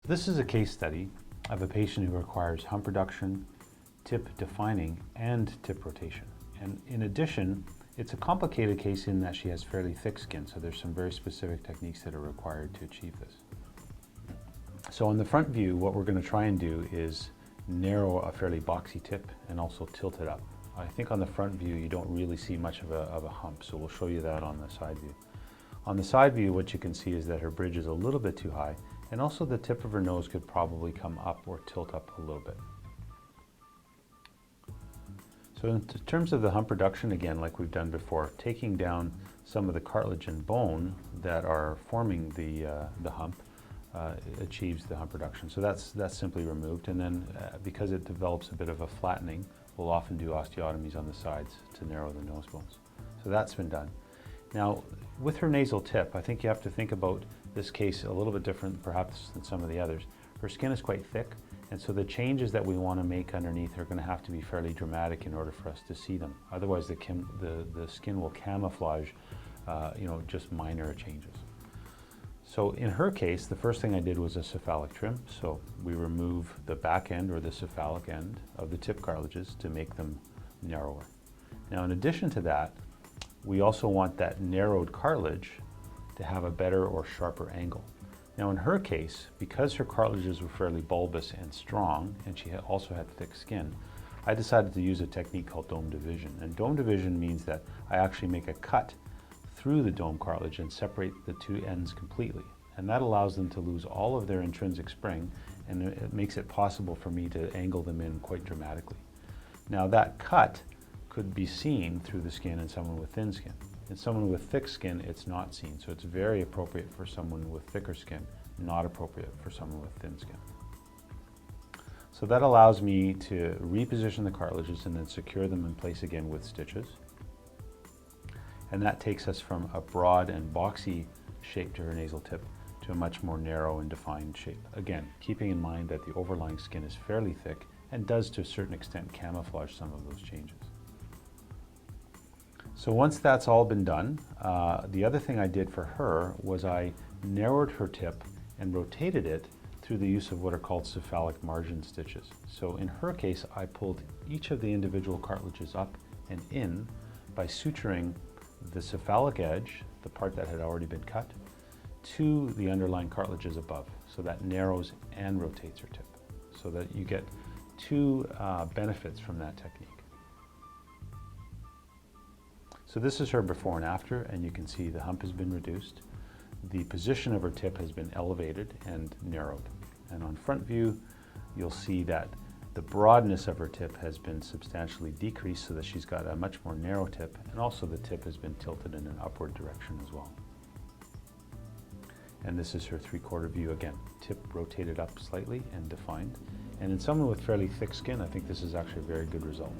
This is a case study of a patient who requires hump reduction, tip defining, and tip rotation. And in addition, it's a complicated case in that she has fairly thick skin, so there's some very specific techniques that are required to achieve this. So on the front view, what we're going to try and do is narrow a fairly boxy tip and also tilt it up. I think on the front view you don't really see much of a hump, so we'll show you that on the side view. On the side view, what you can see is that her bridge is a little bit too high, and also the tip of her nose could probably come up or tilt up a little bit. So in terms of the hump reduction, again, like we've done before, taking down some of the cartilage and bone that are forming the hump achieves the hump reduction. So that's simply removed, and then because it develops a bit of a flattening, we'll often do osteotomies on the sides to narrow the nose bones. So that's been done. Now, with her nasal tip, I think you have to think about this case a little bit different perhaps than some of the others. Her skin is quite thick, and so the changes that we want to make underneath are going to have to be fairly dramatic in order for us to see them. Otherwise, the skin will camouflage just minor changes. So in her case, the first thing I did was a cephalic trim. So we remove the back end or the cephalic end of the tip cartilages to make them narrower. Now, in addition to that, we also want that narrowed cartilage to have a better or sharper angle. Now in her case, because her cartilages were fairly bulbous and strong, and she also had thick skin, I decided to use a technique called dome division. And dome division means that I actually make a cut through the dome cartilage and separate the two ends completely. And that allows them to lose all of their intrinsic spring, and it makes it possible for me to angle them in quite dramatically. Now that cut could be seen through the skin in someone with thin skin. In someone with thick skin, it's not seen, so it's very appropriate for someone with thicker skin, not appropriate for someone with thin skin. So that allows me to reposition the cartilages and then secure them in place again with stitches. And that takes us from a broad and boxy shape to her nasal tip to a much more narrow and defined shape. Again, keeping in mind that the overlying skin is fairly thick and does to a certain extent camouflage some of those changes. So once that's all been done, the other thing I did for her was I narrowed her tip and rotated it through the use of what are called cephalic margin stitches. So in her case, I pulled each of the individual cartilages up and in by suturing the cephalic edge, the part that had already been cut, to the underlying cartilages above. So that narrows and rotates her tip, so that you get two benefits from that technique. So this is her before and after, and you can see the hump has been reduced. The position of her tip has been elevated and narrowed. And on front view, you'll see that the broadness of her tip has been substantially decreased so that she's got a much more narrow tip, and also the tip has been tilted in an upward direction as well. And this is her 3/4 view again, tip rotated up slightly and defined. And in someone with fairly thick skin, I think this is actually a very good result.